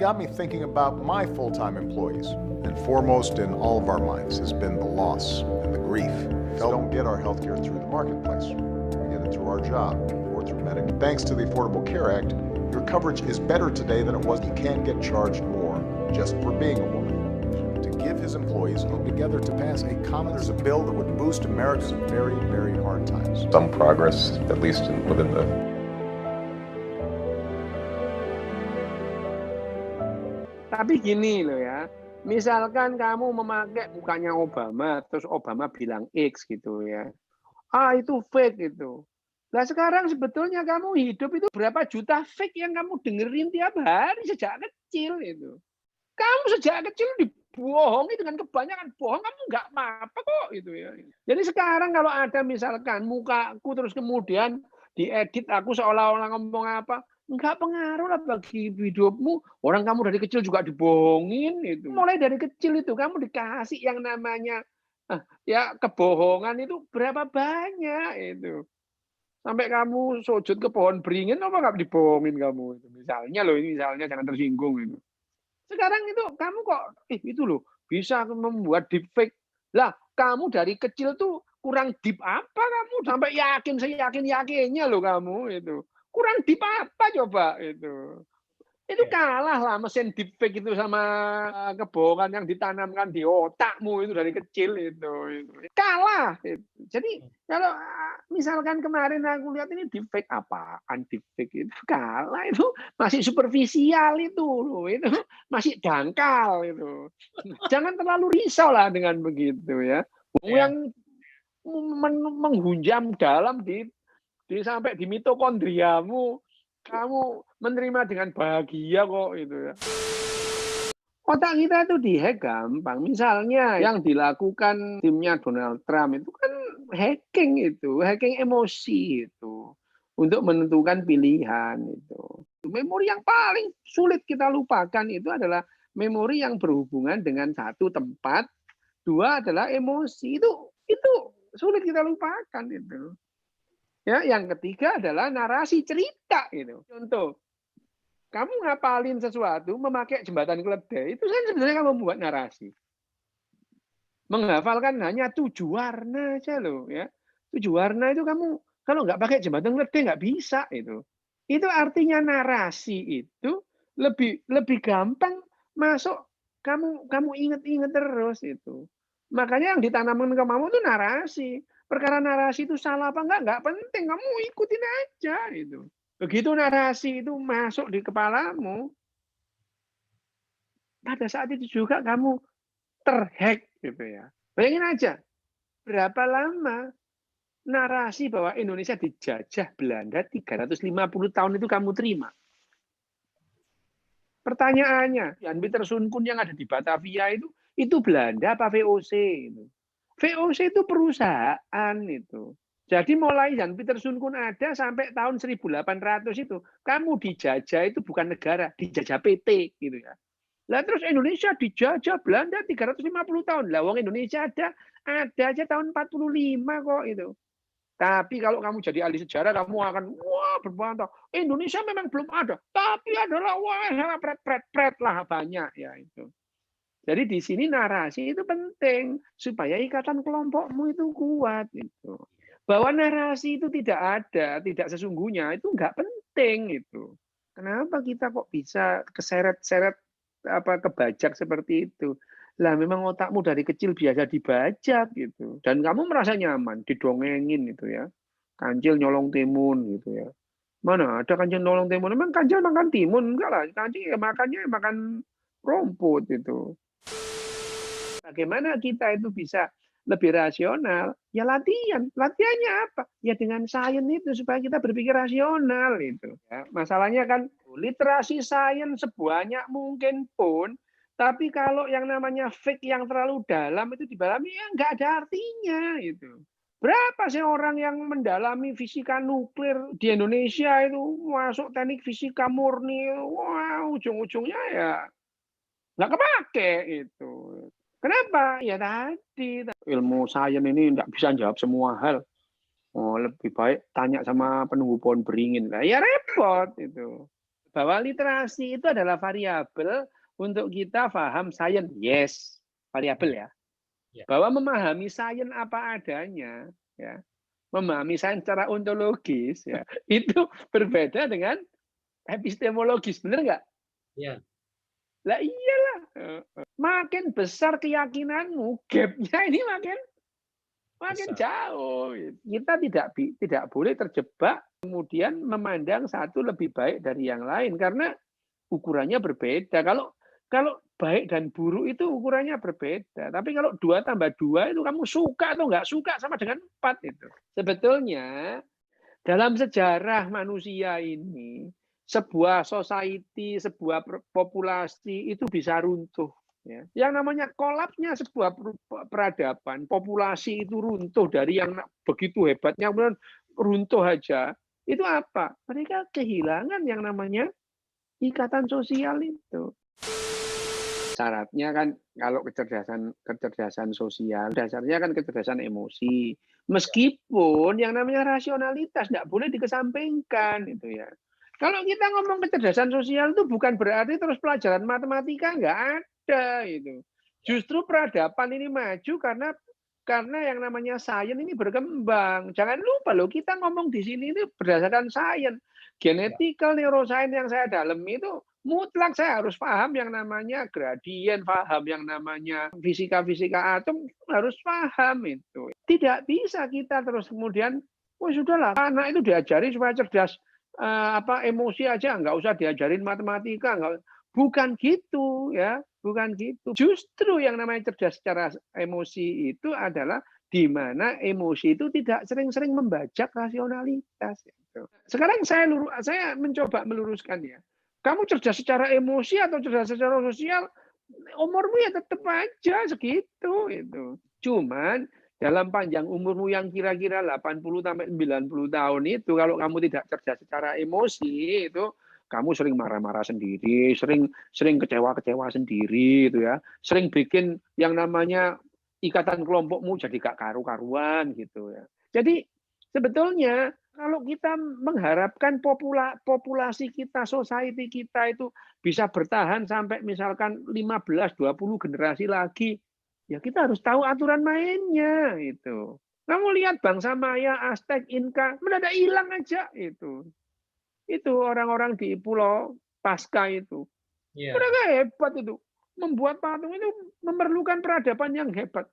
got me thinking about my full-time employees. And foremost in all of our minds has been the loss and the grief. We don't get our healthcare through the marketplace. We get it through our job or through medical. Thanks to the Affordable Care Act, your coverage is better today than it was. You can't get charged more just for being a woman. To give his employees hope together to pass a common, there's a bill that would boost America's very, very hard times. Some progress, at least within the Tapi gini loh ya, misalkan kamu memakai mukanya Obama, terus Obama bilang X gitu ya. Ah itu fake gitu. Nah sekarang sebetulnya kamu hidup itu berapa juta fake yang kamu dengerin tiap hari sejak kecil itu. Kamu sejak kecil dibohongi dengan kebanyakan bohong, kamu nggak apa-apa kok gitu ya. Jadi sekarang kalau ada misalkan mukaku terus kemudian diedit aku seolah-olah ngomong apa, nggak pengaruh lah bagi hidupmu. Orang kamu dari kecil juga dibohongin itu. Mulai dari kecil itu kamu dikasih yang namanya ya kebohongan itu berapa banyak itu. Sampai kamu sujud ke pohon beringin apa nggak dibohongin kamu itu. Misalnya loh, ini misalnya jangan tersinggung itu. Sekarang itu kamu kok itu loh bisa membuat deepfake. Lah, kamu dari kecil tuh kurang deep apa kamu sampai yakin seyakin-yakinnya loh kamu itu. Kurang deep apa coba itu. Itu kalah lah mesin deepfake itu sama kebohongan yang ditanamkan di otakmu itu dari kecil itu. Kalah. Itu. Jadi kalau misalkan kemarin aku lihat ini deepfake apaan deepfake itu kalah itu masih superficial itu loh itu masih dangkal itu. Jangan terlalu risau lah dengan begitu ya. Yang menghunjam dalam di sampai di mitokondriamu kamu menerima dengan bahagia kok itu ya. Otak kita itu dihack gampang. Misalnya yang dilakukan timnya Donald Trump itu kan hacking itu, hacking emosi itu untuk menentukan pilihan itu. Memori yang paling sulit kita lupakan itu adalah memori yang berhubungan dengan satu tempat, dua adalah emosi. Itu sulit kita lupakan itu. Ya, yang ketiga adalah narasi cerita gitu. Contoh, kamu ngapalin sesuatu memakai jembatan keledai, itu kan sebenarnya kamu membuat narasi. Menghafalkan hanya 7 warna aja loh ya. 7 warna itu kamu kalau nggak pakai jembatan keledai nggak bisa itu. Itu artinya narasi itu lebih gampang masuk kamu inget-inget terus itu. Makanya yang ditanamkan ke kamu itu narasi. Perkara narasi itu salah apa enggak penting, kamu ikutin aja itu. Begitu narasi itu masuk di kepalamu, pada saat itu juga kamu terhack gitu ya. Bayangin aja, berapa lama narasi bahwa Indonesia dijajah Belanda 350 tahun itu kamu terima. Pertanyaannya, Jan Pieter Soen Koen yang ada di Batavia itu Belanda apa VOC itu? VOC itu perusahaan itu. Jadi mulai Jan Pieter Soen Koen ada sampai tahun 1800 itu, kamu dijajah itu bukan negara, dijajah PT gitu ya. Lah terus Indonesia dijajah Belanda 350 tahun. Lah wong Indonesia ada aja tahun 45 kok itu. Tapi kalau kamu jadi ahli sejarah kamu akan wah berbantah. Indonesia memang belum ada, tapi adalah wah pret lah banyak ya itu. Jadi di sini narasi itu penting supaya ikatan kelompokmu itu kuat itu. Bahwa narasi itu tidak ada, tidak sesungguhnya itu nggak penting itu. Kenapa kita kok bisa keseret-seret kebajak seperti itu? Lah memang otakmu dari kecil biasa dibajak gitu. Dan kamu merasa nyaman didongengin itu ya. Kancil nyolong timun gitu ya. Mana ada kancil nyolong timun? Memang kancil makan timun enggak lah. Kancil ya makannya makan rumput itu. Bagaimana kita itu bisa lebih rasional? Ya latihan. Latihannya apa? Ya dengan sains itu supaya kita berpikir rasional itu. Ya, masalahnya kan literasi sains sebanyak mungkin pun, tapi kalau yang namanya fake yang terlalu dalam itu didalami ya nggak ada artinya itu. Berapa sih orang yang mendalami fisika nuklir di Indonesia itu masuk teknik fisika murni, wah ujung-ujungnya ya nggak kepake itu. Kenapa? Ya tadi ilmu sains ini nggak bisa jawab semua hal. Oh, lebih baik tanya sama penunggu pohon beringin lah. Ya repot itu. bahwa literasi itu adalah variabel untuk kita paham sains. Yes, variabel ya. Bahwa memahami sains apa adanya, ya, memahami sains secara ontologis, ya, itu berbeda dengan epistemologis, benar nggak? Iya. Lah iyalah, makin besar keyakinanmu, gapnya ini makin jauh. Kita tidak boleh terjebak kemudian memandang satu lebih baik dari yang lain karena ukurannya berbeda. Kalau baik dan buruk itu ukurannya berbeda. Tapi kalau 2 tambah 2 itu kamu suka atau nggak suka sama dengan 4 itu. Sebetulnya dalam sejarah manusia ini, sebuah society, sebuah populasi itu bisa runtuh. Ya. Yang namanya kolapsnya sebuah peradaban, populasi itu runtuh dari yang begitu hebatnya, kemudian runtuh aja. Itu apa? Mereka kehilangan yang namanya ikatan sosial itu. Syaratnya kan kalau kecerdasan sosial, dasarnya kan kecerdasan emosi. Meskipun yang namanya rasionalitas tidak boleh dikesampingkan itu ya. Kalau kita ngomong kecerdasan sosial itu bukan berarti terus pelajaran matematika nggak ada itu. Justru peradaban ini maju karena yang namanya sains ini berkembang. Jangan lupa loh, kita ngomong di sini itu berdasarkan sains. Genetical neuroscience yang saya dalam itu mutlak saya harus paham yang namanya gradien, paham yang namanya fisika atom, harus paham itu. Tidak bisa kita terus kemudian, oh sudahlah, anak itu diajari supaya cerdas emosi aja, nggak usah diajarin matematika, bukan gitu ya, bukan gitu. Justru yang namanya cerdas secara emosi itu adalah di mana emosi itu tidak sering-sering membajak rasionalitas. Gitu. Sekarang saya mencoba meluruskan ya. Kamu cerdas secara emosi atau cerdas secara sosial, umurmu ya tetap aja segitu itu. Cuman dalam panjang umurmu yang kira-kira 80 sampai 90 tahun itu, kalau kamu tidak cerdas secara emosi itu, kamu sering marah-marah sendiri, sering kecewa-kecewa sendiri itu ya. Sering bikin yang namanya ikatan kelompokmu jadi gak karu-karuan gitu ya. Jadi sebetulnya kalau kita mengharapkan populasi kita, society kita itu bisa bertahan sampai misalkan 15-20 generasi lagi, ya kita harus tahu aturan mainnya itu. Kamu lihat bangsa Maya, Aztec, Inca, mendadak hilang aja itu. Itu orang-orang di Pulau Pasca itu. Mereka hebat itu. Membuat patung itu memerlukan peradaban yang hebat.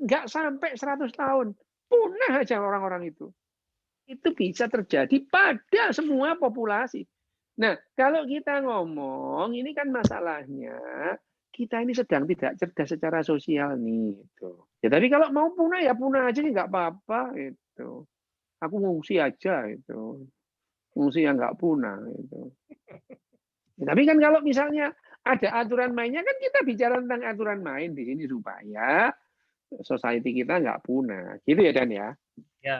Nggak sampai 100 tahun. Punah aja orang-orang itu. Itu bisa terjadi pada semua populasi. Nah, kalau kita ngomong, ini kan masalahnya, kita ini sedang tidak cerdas secara sosial nih. Gitu. Ya, tapi kalau mau punah, ya punah aja, nggak apa-apa. Gitu. Aku ngungsi aja. Gitu. Ngungsi yang nggak punah. Gitu. Ya, tapi kan kalau misalnya ada aturan mainnya, kan kita bicara tentang aturan main di sini supaya society kita nggak punah. Gitu ya, Dan ya?